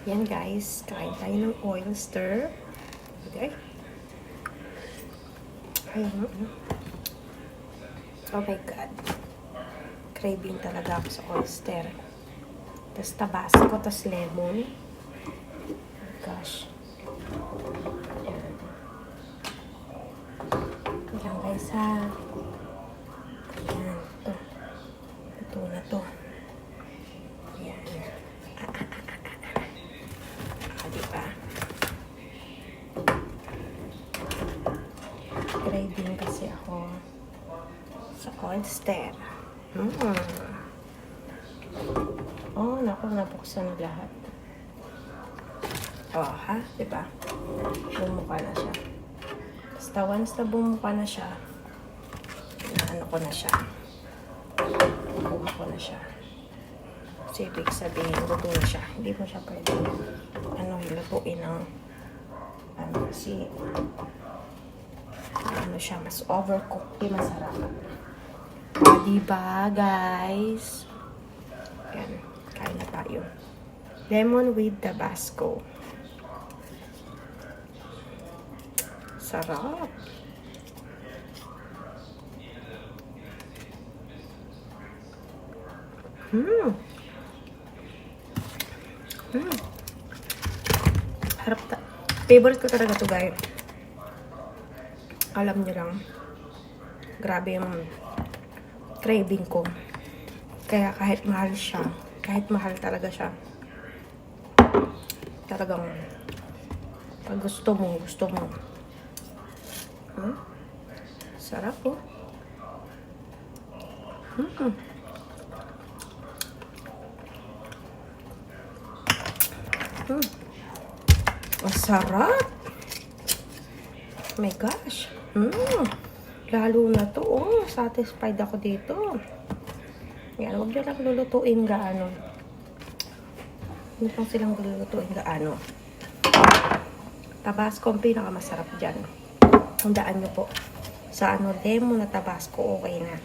Yan guys, kain tayo ng oyster. Okay. Ayun. Oh my God. Craving talaga ako sa oyster. Tapos tabasco, tapos lemon. Gosh. Ayan guys ha. Ayan. Ito. Ito na to. Ayan. Diba? Craving kasi ako sa oyster. Oh, naku, nabuksan na lahat. Oh, ha? Diba? Bumuka na siya. Basta once na bumuka na siya, ano ko na siya. Bumuka ko na siya. So, ibig sabihin, luto na siya. Hindi mo siya pwede lutuin ng kasi siya, mas overcooked, di masarap. Diba, guys? Yan, kain na tayo. Lemon with Tabasco. Sarap. Harap favorite ko talaga to guys. Alam niyo lang, grabe yung craving ko. Kaya kahit mahal siya, kahit mahal talaga siya, talagang pag gusto mo. Sarap po. Masarap. Oh my gosh. Lalo na to. Oh, satisfied ako dito. Yan, huwag nyo lang lulutuin gaano. Huwag lang silang lulutuin gaano. Tabasco ang pinakamasarap dyan. Tandaan nyo po. Sa lemon na Tabasco, okay na.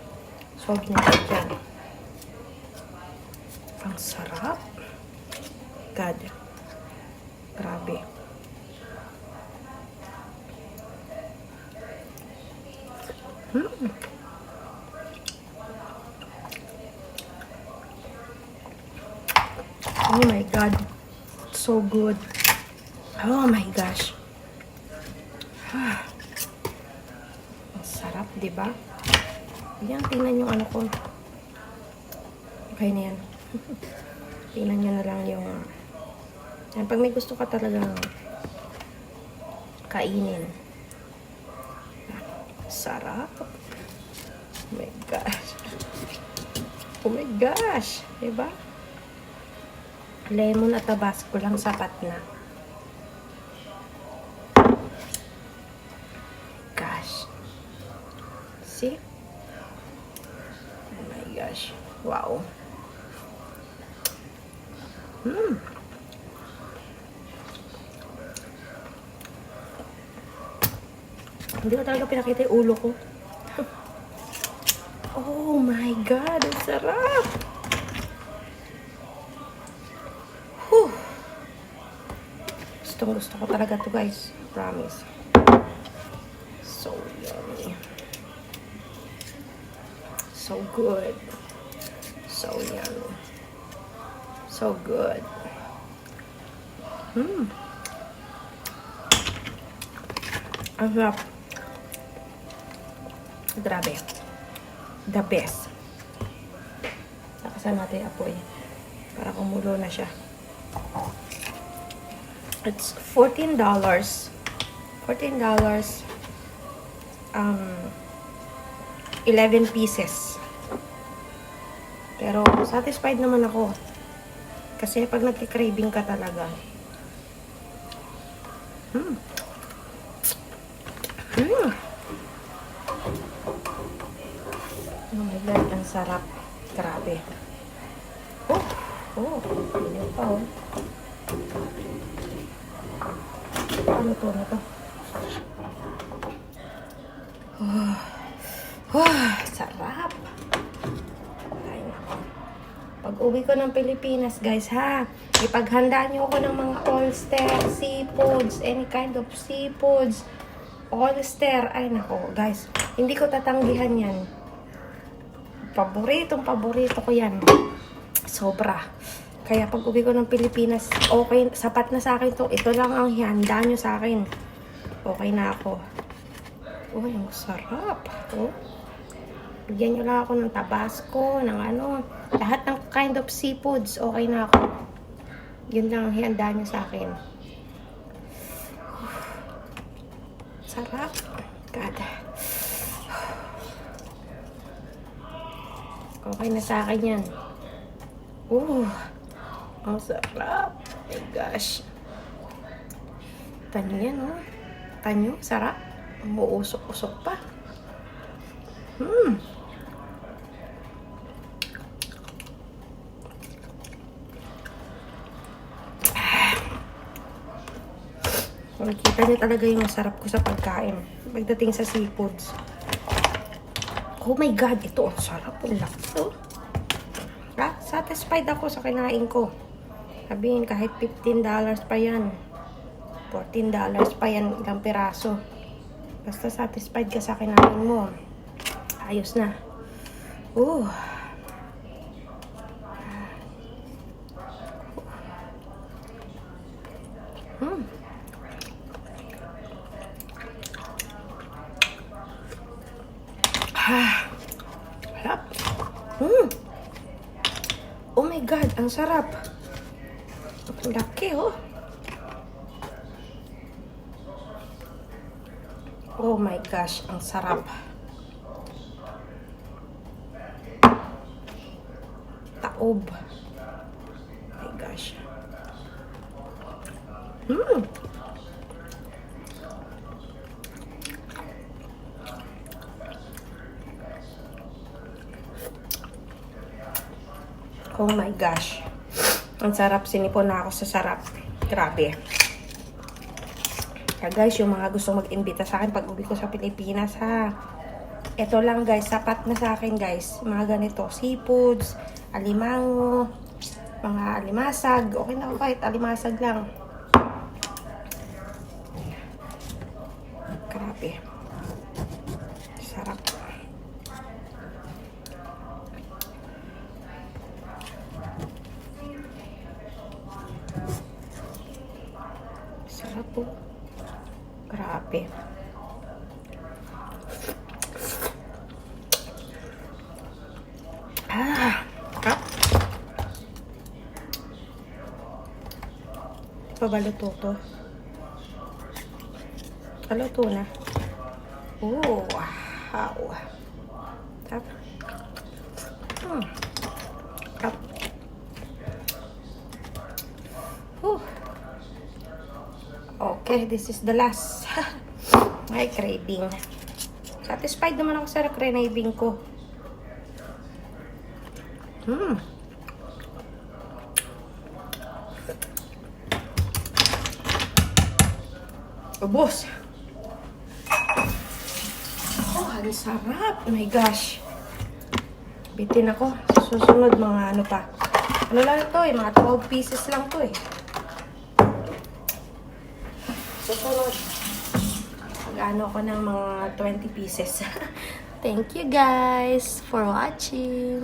Solve nyo dyan. Ang sarap. God. Grabe. Oh my God. So good. Oh my gosh. Ang sarap, diba? Yan, tingnan yung ano ko. Okay na yan. Tingnan nyo na lang yung yan, pag may gusto ka talagang kainin. Sarap. Oh my gosh. Oh my gosh. Diba? Lemon at Tabasco lang sapat na. Gosh. See? Oh my gosh. Wow. Hindi ko talaga pinakita yung ulo ko. Oh my God, ang sarap! Whew. Gusto ko talaga to guys. Promise. So yummy. So good. So yummy. So good. Ang sarap. Grabe. The best. Nakasan natin yung apoy. Para kumulo na siya. It's $14. $14. 11 pieces. Pero satisfied naman ako. Kasi pag nagki-craving ka talaga. Oh my God, ang sarap. Grabe. Hindi pa Ano to na to? Sarap. Ay, nako. Pag Pag uwi ko ng Pilipinas, guys, ha? Ipaghandaan niyo ako ng mga oyster, seafoods, any kind of seafoods, oyster. Ay, nako, guys. Hindi ko tatanggihan yan. Paborito ko yan. Sobra. Kaya pag uwi ko ng Pilipinas, okay, sapat na sa akin to. Ito lang ang hihanda nyo sa akin. Okay na ako. Uy, ang sarap. Oh. Bigyan nyo lang ako ng tabasco, ng ano. Lahat ng kind of seafoods, okay na ako. Yun lang ang hihanda nyo sa akin. Sarap. God. Okay na sa akin yan. Ang sarap. Oh my gosh. Tanyo yan, oh. Tanyo, sarap. Umuusok-usok pa. Makikita niyo talaga yung sarap ko sa pagkain. Pagdating sa seafoods. Oh my God, ito ang sarap. Ang laki to. Satisfied ako sa kinain ko. Sabihin, kahit $15 pa yan. $14 pa yan, ilang piraso. Basta satisfied ka sa kinain mo. Ayos na. Sarap. Oh my God, ang sarap. Ang laki, oh. Oh my gosh, ang sarap. Taob. Oh my gosh. Oh my gosh. Ang sarap. Sinipon na ako sa sarap. Grabe. Kaya guys, yung mga gustong mag-imbita sa akin pag uwi ko sa Pilipinas, ha. Ito lang guys, sapat na sa akin guys. Mga ganito, seafoods, alimango, mga alimasag. Okay na ako kahit alimasag lang. Grabe. Sarap. Sarap po. Grabe. Sarap. Di pa ba luto to? Luto na. Wow. Sarap. Sarap. Okay, this is the last. Ay, craving. Satisfied naman ako sa craving ko. Ubos. Oh, ang sarap. Oh my gosh. Bitin ako. Susunod mga ano pa. Ano lang ito eh, mga 12 pieces lang to eh. Susunod. Mag-ano ko ng mga 20 pieces. Thank you guys for watching.